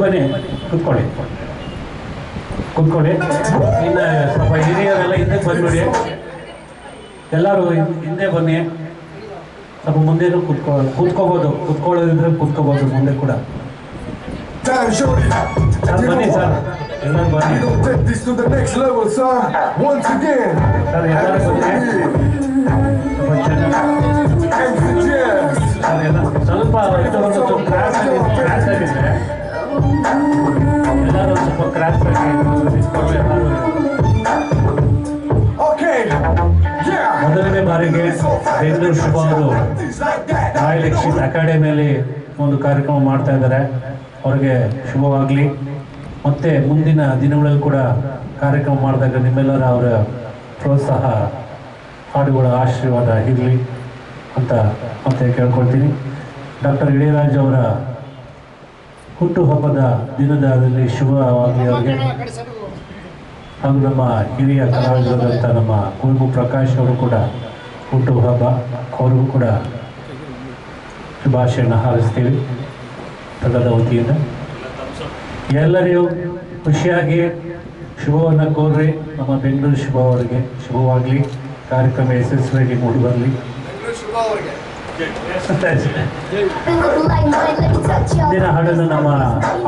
ಬನ್ನಿ ಕುತ್ಕೊಳ್ಳಿ ಕುತ್ಕೊಳ್ಳಿ. ಇನ್ನು ಸ್ವಲ್ಪ ಹಿರಿಯರೆಲ್ಲ ಹಿಂದೆ ಬಂದ್ಬಿಡಿ. ಎಲ್ಲರೂ ಹಿಂದೆ ಬನ್ನಿ. ಸ್ವಲ್ಪ ಮುಂದೆನೂ ಕೂತ್ಕೋಬೋದು. ಕೂತ್ಕೊಳ್ಳೋದಿದ್ರೆ ಕೂತ್ಕೋಬೋದು ಮುಂದೆ ಕೂಡ. ಸರ್ ಬನ್ನಿ ಸರ್, ಎಲ್ಲರೂ ಬನ್ನಿ ಸರ್, ಎಲ್ಲರೂ ಬನ್ನಿ. ಸರ್ ಎಲ್ಲ ಸ್ವಲ್ಪ ಕ್ರಾಸ್ ಆಗಿದೆ. ಎಲ್ಲರೂ ಸ್ವಲ್ಪ ಕ್ರಾಸ್ ಮೊದಲನೇ ಬಾರಿಗೆ ಬೆಂಗಳೂರು ಶುಭ ಅವರು ರಾಯಲ್ ಎಕ್ಸಿಟ್ ಅಕಾಡೆಮಿಯಲ್ಲಿ ಒಂದು ಕಾರ್ಯಕ್ರಮ ಮಾಡ್ತಾ ಇದ್ದಾರೆ. ಅವ್ರಿಗೆ ಶುಭವಾಗಲಿ. ಮತ್ತೆ ಮುಂದಿನ ದಿನಗಳಲ್ಲಿ ಕೂಡ ಕಾರ್ಯಕ್ರಮ ಮಾಡಿದಾಗ ನಿಮ್ಮೆಲ್ಲರ ಅವರ ಪ್ರೋತ್ಸಾಹ, ಹಾಡುಗಳ ಆಶೀರ್ವಾದ ಇರಲಿ ಅಂತ ಮತ್ತೆ ಕೇಳ್ಕೊಳ್ತೀನಿ. ಡಾಕ್ಟರ್ ಇಳೆಯರಾಜ ಅವರ ಹುಟ್ಟುಹಬ್ಬದ ದಿನದಲ್ಲಿ ಶುಭವಾಗಲಿ ಅವರಿಗೆ. ಹಾಗೂ ನಮ್ಮ ಹಿರಿಯ ಕಲಾವಿದರಾದಂಥ ನಮ್ಮ ಕುವೆಂಪು ಪ್ರಕಾಶ್ ಅವರು ಕೂಡ ಹುಟ್ಟುಹಬ್ಬ, ಅವ್ರಿಗೂ ಕೂಡ ಶುಭಾಶಯನ ಹಾರೈಸ್ತೀವಿ ತಂಡದ ವತಿಯಿಂದ. ಎಲ್ಲರಿಗೂ ಖುಷಿಯಾಗಿ ಶುಭವನ್ನು ಕೋರ್ರಿ. ನಮ್ಮ ಬೆಂಗಳೂರು ಶುಭ ಅವರಿಗೆ ಶುಭವಾಗಲಿ. ಕಾರ್ಯಕ್ರಮ ಯಶಸ್ವಿಯಾಗಿ ಮೂಡಿ ಬರಲಿ. ಮುಂದಿನ ಹಾಡನ್ನು ನಮ್ಮ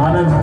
ಆನಂದ್